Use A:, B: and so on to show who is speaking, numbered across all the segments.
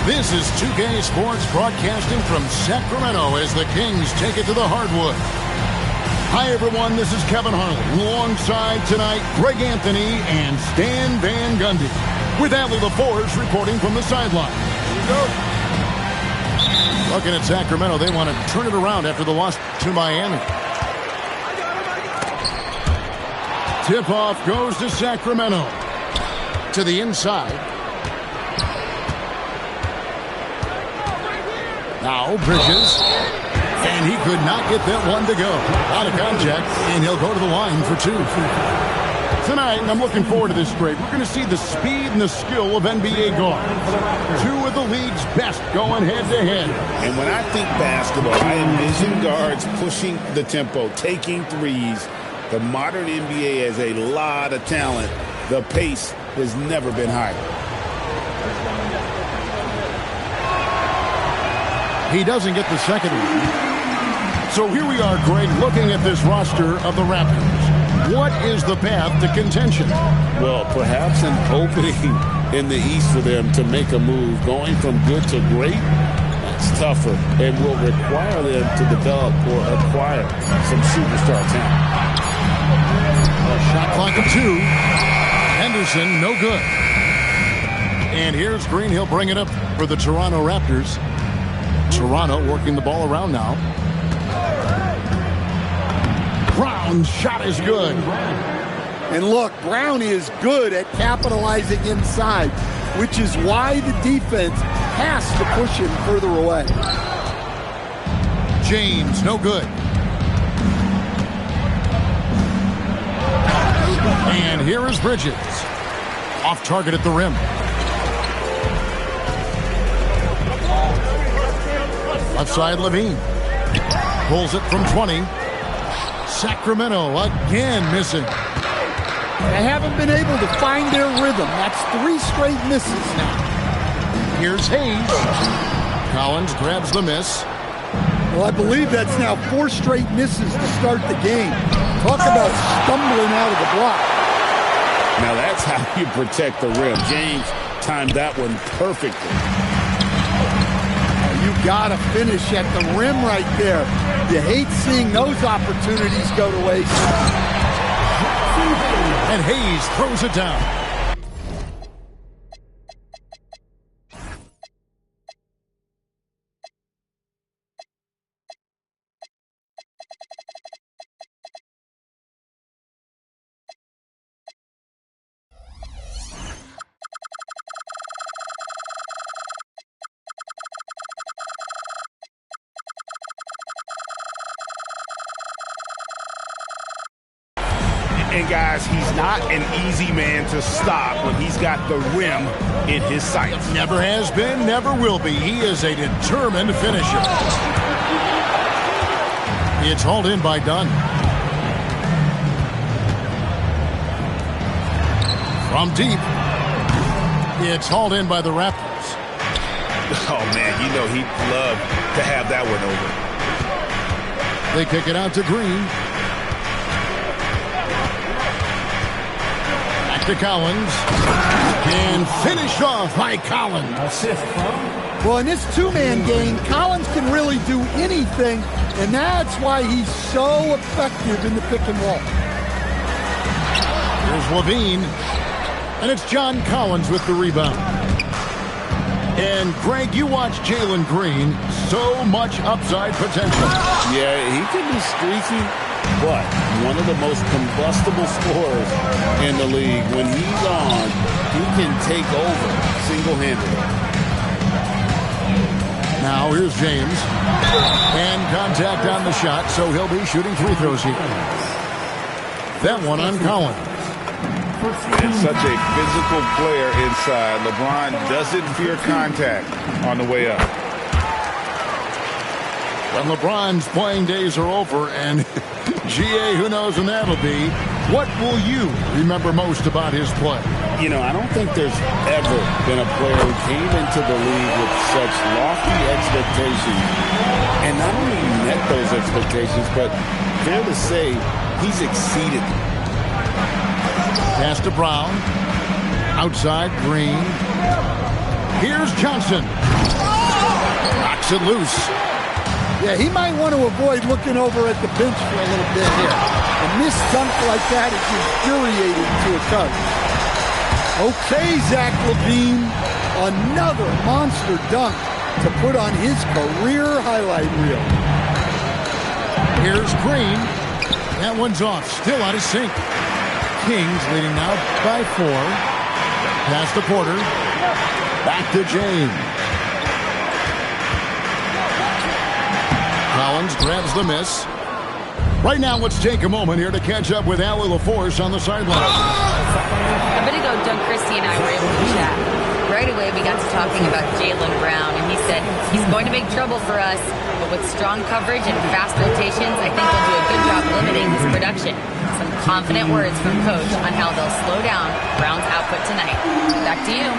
A: This is 2K Sports broadcasting from Sacramento as the Kings take it to the hardwood. Hi, everyone. This is Kevin Harlan. Alongside tonight, Greg Anthony and Stan Van Gundy. With Adley LaForge reporting from the sideline. Here we go. Looking at Sacramento, they want to turn it around after the loss to Miami. Tip-off goes to Sacramento. To the inside. Now Bridges. And he could not get that one to go. Out of contact, and he'll go to the line for two. Tonight, and I'm looking forward to this break, we're going to see the speed and the skill of NBA guards. Two of the league's best going head-to-head.
B: And when I think basketball, I envision guards pushing the tempo, taking threes. The modern NBA has a lot of talent. The pace has never been higher.
A: He doesn't get the second one. So here we are, Greg, looking at this roster of the Raptors. What is the path to contention?
B: Well, perhaps an opening in the East for them to make a move. Going from good to great, that's tougher and will require them to develop or acquire some superstar talent.
A: Shot clock of 2. Henderson, no good. And here's Green. He'll bring it up for the Toronto Raptors. Toronto working the ball around now. Brown's shot is good.
C: And look, Brown is good at capitalizing inside, which is why the defense has to push him further away.
A: James, no good. And here is Bridges. Off target at the rim. Left side, Levine. Pulls it from 20. Sacramento again missing.
C: They haven't been able to find their rhythm. That's 3 straight misses now.
A: Here's Hayes. Collins grabs the miss.
C: Well, I believe that's now 4 straight misses to start the game. Talk about stumbling out of the block.
B: Now that's how you protect the rim. James timed that one perfectly.
C: You got to finish at the rim right there. You hate seeing those opportunities go to waste.
A: And Hayes throws it down.
B: And guys, he's not an easy man to stop when he's got the rim in his sights.
A: Never has been, never will be. He is a determined finisher. It's hauled in by Dunn. From deep. It's hauled in by the Raptors.
B: Oh, man, you know he'd love to have that one over.
A: They kick it out to Green. To Collins, and finished off by Collins.
C: Well, in this 2-man game, Collins can really do anything, and that's why he's so effective in the pick and roll.
A: Here's Levine, and it's John Collins with the rebound. And Greg, you watch Jalen Green, so much upside potential.
B: Yeah, he can be streaky, but one of the most combustible scorers in the league. When he's on, he can take over single-handedly.
A: Now here's James. And contact on the shot, so he'll be shooting free throws here. That one on Collins.
B: And such a physical player inside. LeBron doesn't fear contact on the way up.
A: When LeBron's playing days are over, and GA, who knows when that'll be, what will you remember most about his play?
B: You know, I don't think there's ever been a player who came into the league with such lofty expectations and not only met those expectations, but fair to say, he's exceeded them.
A: Pass to Brown. Outside, Green. Here's Johnson. Knocks it loose.
C: Yeah, he might want to avoid looking over at the bench for a little bit here. A missed dunk like that is infuriating to a coach. Okay, Zach LaVine, another monster dunk to put on his career highlight reel.
A: Here's Green. That one's off, still out of sync. Kings leading now by 4. Pass to Porter. Back to James. Collins grabs the miss. Right now, let's take a moment here to catch up with Allie LaForce on the sideline.
D: A bit ago, Doug Christie and I were able to chat. Right away, we got to talking about Jaylen Brown, and he said he's going to make trouble for us, but with strong coverage and fast rotations, I think they'll do a good job limiting his production. Some confident words from Coach on how they'll slow down Brown's output tonight. Back to you.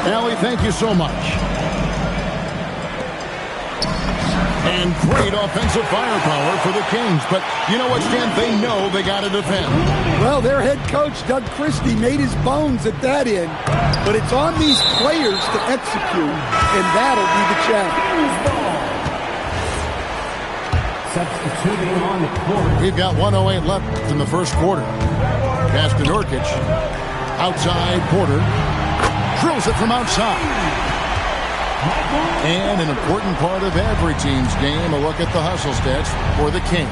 A: Allie, thank you so much. And great offensive firepower for the Kings. But you know what, Stan? They know they got to defend.
C: Well, their head coach, Doug Christie, made his bones at that end. But it's on these players to execute, and that'll be the challenge.
E: Substituting on the court.
A: We've got 1:08 left in the first quarter. Pass to Nurkic. Outside, Porter. Drills it from outside. And an important part of every team's game, a look at the hustle stats for the Kings.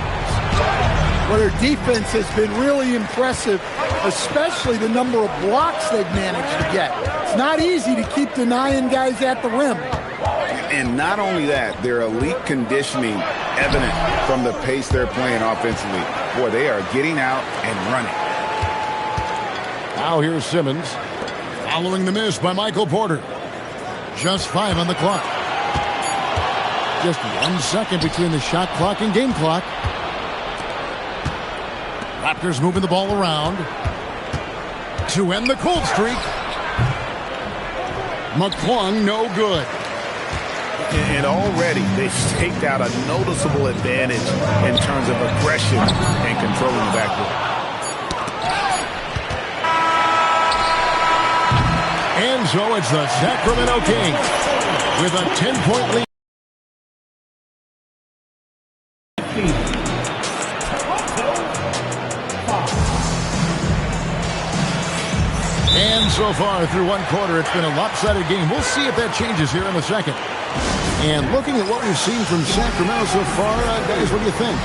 C: Well, their defense has been really impressive, especially the number of blocks they've managed to get. It's not easy to keep denying guys at the rim.
F: And not only that, their elite conditioning evident from the pace they're playing offensively. Boy, they are getting out and running.
A: Now here's Simmons. Following the miss by Michael Porter. Just 5 on the clock. Just 1 second between the shot clock and game clock. Raptors moving the ball around to end the cold streak. McClung, no good.
F: And already they've staked out a noticeable advantage in terms of aggression and controlling the backcourt.
A: And so it's the Sacramento Kings with a 10-point lead. And so far through one quarter, it's been a lopsided game. We'll see if that changes here in the second. And looking at what we've seen from Sacramento so far, guys, what do you think?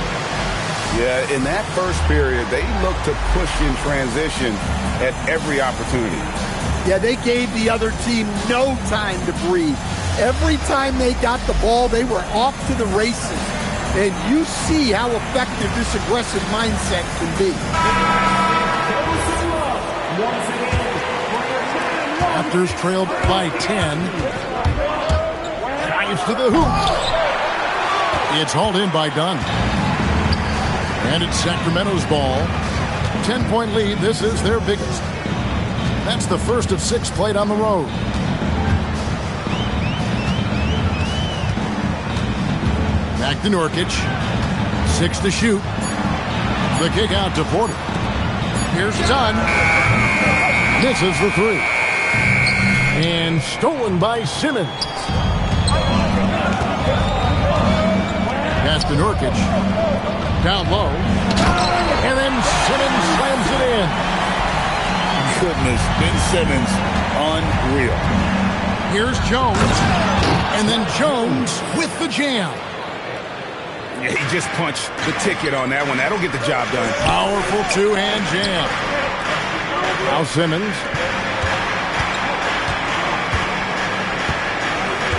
F: Yeah, in that first period, they looked to push in transition at every opportunity.
C: Yeah, they gave the other team no time to breathe. Every time they got the ball, they were off to the races. And you see how effective this aggressive mindset can be.
A: Raptors trailed by 10. Drives to the hoop. It's hauled in by Dunn. And it's Sacramento's ball. 10-point lead. This is their biggest. That's the first of 6 played on the road. Back to Nurkic. 6 to shoot. The kick out to Porter. Here's Dunn. Misses the 3. And stolen by Simmons. Pass to Nurkic. Down low. And then Simmons slams it in.
F: Goodness, Ben Simmons, unreal.
A: Here's Jones. And then Jones with the jam.
F: Yeah, he just punched the ticket on that one. That'll get the job done.
A: Powerful two-hand jam. Now Simmons.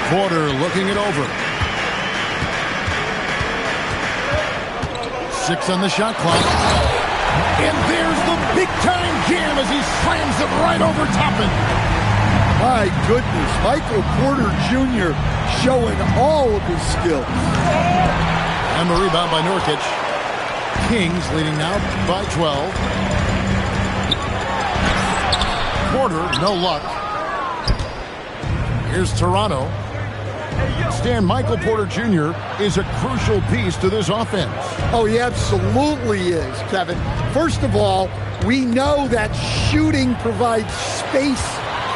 A: Porter looking it over. 6 on the shot clock. And there's the big-time jam as he slams it right over Toppin.
C: My goodness, Michael Porter Jr. showing all of his skills.
A: And the rebound by Nurkic. Kings leading now by 12. Porter, no luck. Here's Toronto. Stan, Michael Porter Jr. is a crucial piece to this offense.
C: Oh, he absolutely is, Kevin. First of all, we know that shooting provides space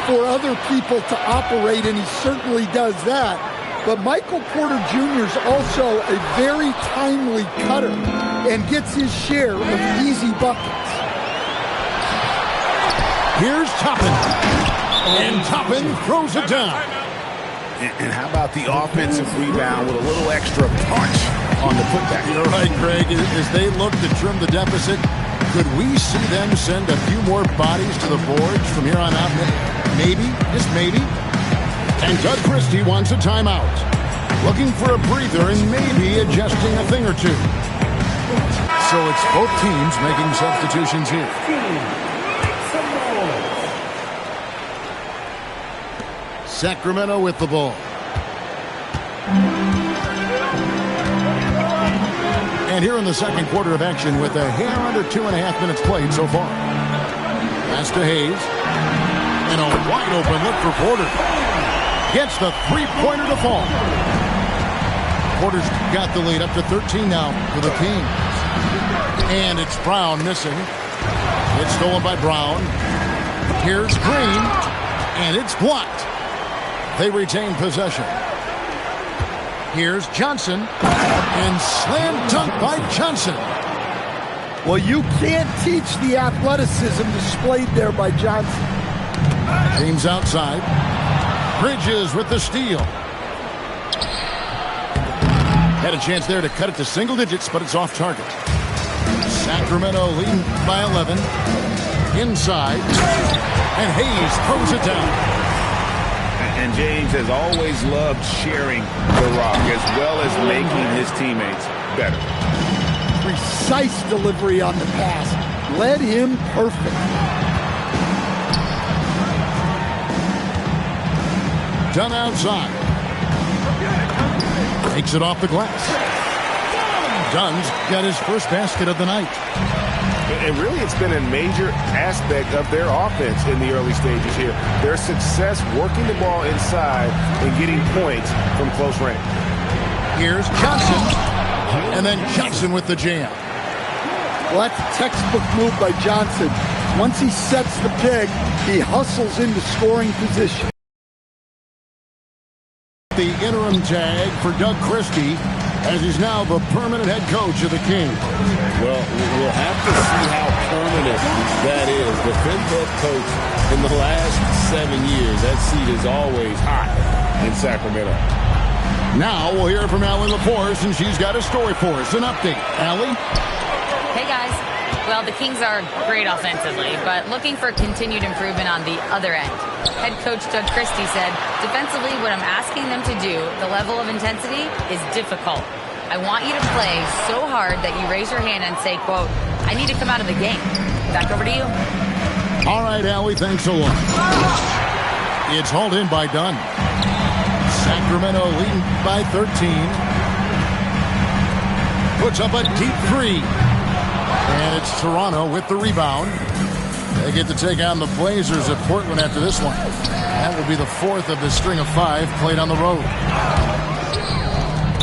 C: for other people to operate, and he certainly does that. But Michael Porter Jr. is also a very timely cutter and gets his share of easy buckets.
A: Here's Toppin. And Toppin throws it down.
F: And how about the offensive rebound with a little extra punch on the putback?
A: You're right, Greg. As they look to trim the deficit, could we see them send a few more bodies to the boards from here on out? Maybe, just maybe. And Doug Christie wants a timeout. Looking for a breather and maybe adjusting a thing or two. So it's both teams making substitutions here. Sacramento with the ball. And here in the second quarter of action with a hair under 2.5 minutes played so far. Pass to Hayes. And a wide open look for Porter. Gets the three-pointer to fall. Porter's got the lead up to 13 now for the Kings. And it's Brown missing. It's stolen by Brown. Here's Green. And it's blocked. They retain possession. Here's Johnson. And slam dunk by Johnson.
C: Well, you can't teach the athleticism displayed there by Johnson.
A: James outside. Bridges with the steal. Had a chance there to cut it to single digits, but it's off target. Sacramento leading by 11. Inside. And Hayes throws it down.
F: And James has always loved sharing the rock as well as making his teammates better.
C: Precise delivery on the pass. Led him perfect.
A: Dunn outside. Takes it off the glass. Dunn's got his first basket of the night.
G: And really, it's been a major aspect of their offense in the early stages here. Their success working the ball inside and getting points from close range.
A: Here's Johnson. And then Johnson with the jam.
C: Well, that's a textbook move by Johnson. Once he sets the pick, he hustles into scoring position.
A: The interim tag for Doug Christie, as he's now the permanent head coach of the Kings.
B: Well, we'll have to see how permanent that is. The fifth head coach in the last 7 years. That seat is always hot in Sacramento.
A: Now we'll hear from Allie LaForce, and she's got a story for us. An update. Allie?
D: Hey, guys. Well, the Kings are great offensively, but looking for continued improvement on the other end. Head coach Doug Christie said, defensively, what I'm asking them to do, the level of intensity, is difficult. I want you to play so hard that you raise your hand and say, quote, I need to come out of the game. Back over to you.
A: All right, Allie, thanks a lot. It's hauled in by Dunn. Sacramento leading by 13. Puts up a deep three. And it's Toronto with the rebound. They get to take on the Blazers at Portland after this one. That will be the fourth of the string of 5 played on the road.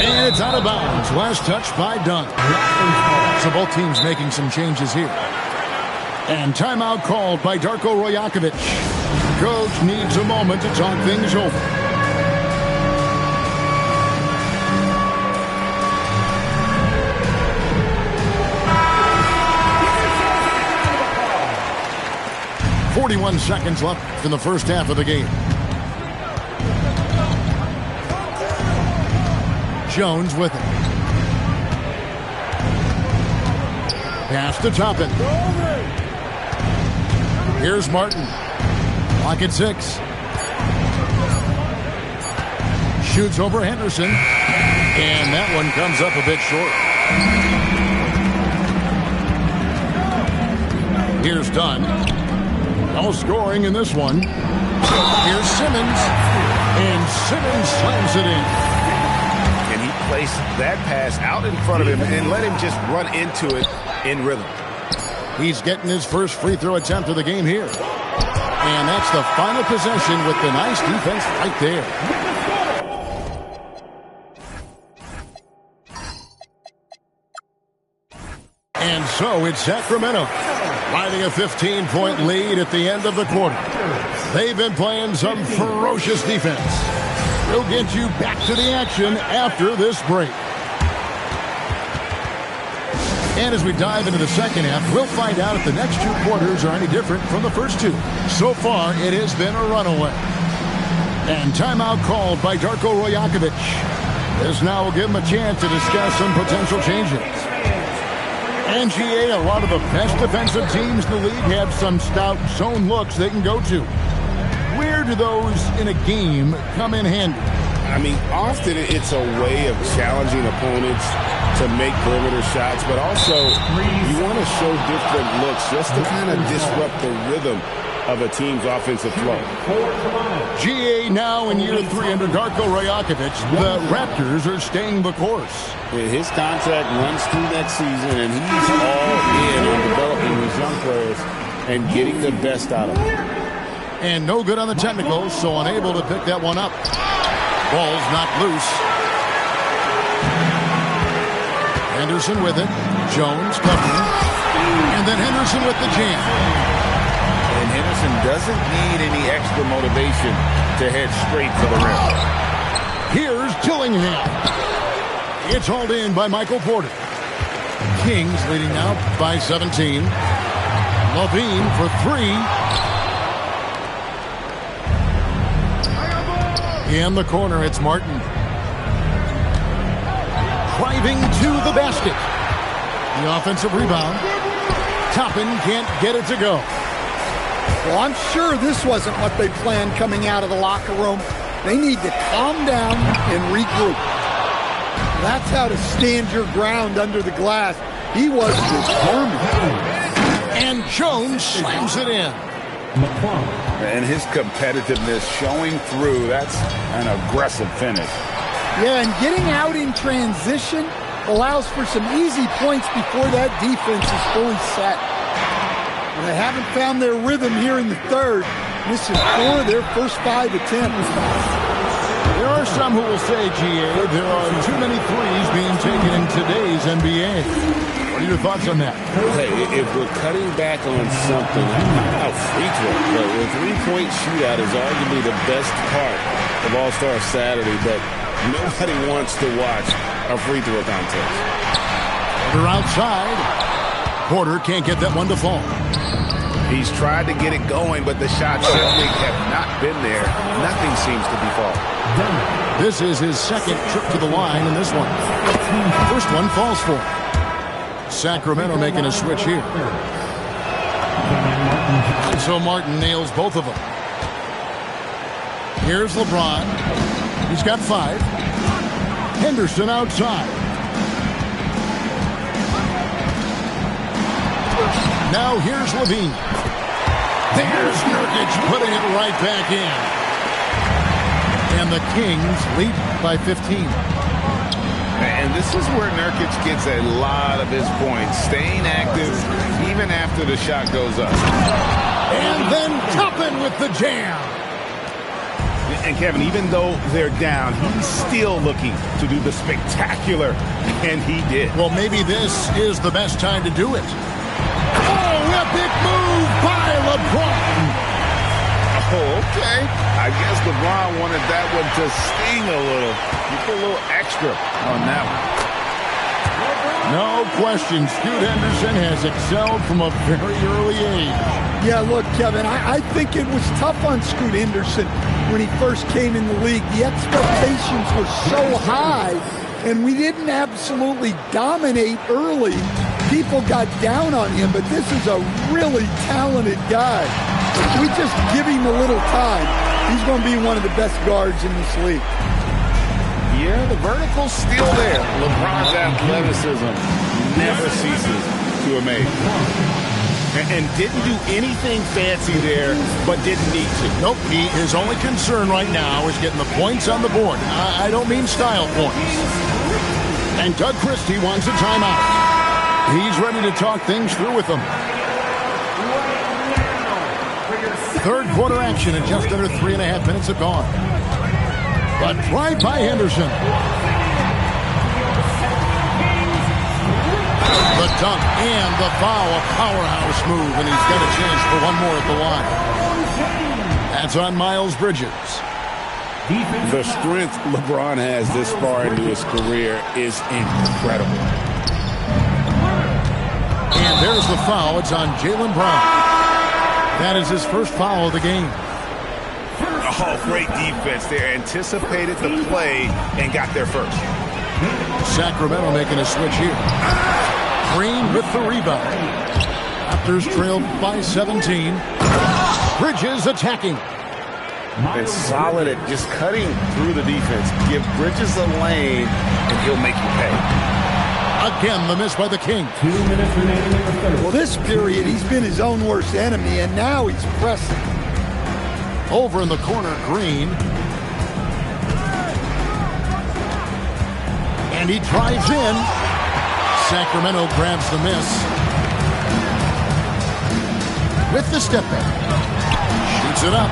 A: And it's out of bounds. Last touch by Dunn. So both teams making some changes here. And timeout called by Darko Rajakovic. Coach needs a moment to talk things over. .41 seconds left in the first half of the game. Jones with it. Pass to Toppin. Here's Martin. Clock at 6. Shoots over Henderson. And that one comes up a bit short. Here's Dunn. No scoring in this one. Here's Simmons. And Simmons slams it in.
G: And he placed that pass out in front of him and let him just run into it in rhythm.
A: He's getting his first free throw attempt of the game here. And that's the final possession with the nice defense right there. And so it's Sacramento riding a 15-point lead at the end of the quarter. They've been playing some ferocious defense. We'll get you back to the action after this break. And as we dive into the second half, we'll find out if the next two quarters are any different from the first two. So far, it has been a runaway. And timeout called by Darko Rajakovic. This now will give him a chance to discuss some potential changes. And GA, a lot of the best defensive teams in the league have some stout zone looks they can go to. Where do those in a game come in handy?
B: I mean, often it's a way of challenging opponents to make perimeter shots, but also you want to show different looks just to kind of disrupt the rhythm of a team's offensive flow.
A: GA now in year 3 under Darko Rajakovic. The Raptors are staying the course.
B: His contract runs through next season, and he's all in on developing his young players and getting the best out of them.
A: And no good on the technicals, so unable to pick that one up. Ball's not loose. Henderson with it. Jones covering. And then Henderson with the jam.
F: And Henderson doesn't need any extra motivation to head straight for the rim.
A: Here's Tillingham. It's hauled in by Michael Porter. Kings leading now by 17. Levine for 3. In the corner, it's Martin. Driving to the basket. The offensive rebound. Toppin can't get it to go.
C: Well, I'm sure this wasn't what they planned coming out of the locker room. They need to calm down and regroup. That's how to stand your ground under the glass. He was determined.
A: And Jones slams it in.
F: And his competitiveness showing through. That's an aggressive finish.
C: Yeah, and getting out in transition allows for some easy points before that defense is fully set. And they haven't found their rhythm here in the third, missing 4 of their first 5 attempts.
A: There are some who will say, GA, there are too many threes being taken in today's NBA. What are your thoughts on that?
B: Hey, if we're cutting back on something, how free throw, but a three-point shootout is arguably the best part of All-Star Saturday, but nobody wants to watch a free throw contest.
A: Porter outside. Porter can't get that one to fall.
F: He's tried to get it going, but the shots simply have not been there. Nothing seems to be falling.
A: This is his second trip to the line in this one. First one falls for him. Sacramento making a switch here. And so Martin nails both of them. Here's LeBron. He's got 5. Henderson outside. Now here's Levine. There's Nurkic putting it right back in. And the Kings lead by 15.
F: And this is where Nurkic gets a lot of his points, staying active even after the shot goes up.
A: And then Toppin with the jam.
G: And Kevin, even though they're down, he's still looking to do the spectacular, and he did.
A: Well, maybe this is the best time to do it. Oh, a big move by LeBron.
F: Oh, okay. I guess LeBron wanted that one to sting a little. You put a little extra on that one.
A: No question, Scoot Henderson has excelled from a very early age.
C: Yeah, look, Kevin, I think it was tough on Scoot Henderson when he first came in the league. The expectations were so high, and we didn't absolutely dominate early. People got down on him, but this is a really talented guy. If we just give him a little time, he's going to be one of the best guards in this league.
F: Yeah, the vertical's still there. LeBron's athleticism never ceases to amaze.
G: And didn't do anything fancy there, but didn't need to.
A: Nope, his only concern right now is getting the points on the board. I don't mean style points. And Doug Christie wants a timeout. He's ready to talk things through with them. Third quarter action and just under 3.5 minutes have gone. But right by Henderson. The dunk and the foul, a powerhouse move, and he's got a chance for one more at the line. That's on Miles Bridges.
B: The strength LeBron has this far into his career is incredible.
A: And there's the foul. It's on Jaylen Brown. That is his first foul of the game.
G: Oh, great defense there. Anticipated the play and got there first.
A: Sacramento making a switch here. Green with the rebound. Raptors trailed by 17. Bridges attacking.
G: And solid at just cutting through the defense. Give Bridges a lane, and he'll make you pay.
A: Again, the miss by the King.
E: 2 minutes remaining in the third.
C: Well, this period, he's been his own worst enemy, and now he's pressing.
A: Over in the corner, Green. And he drives in. Sacramento grabs the miss. With the step back. Shoots it up.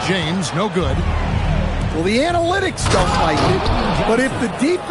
A: James, no good.
C: Well, the analytics don't like it, but if the defense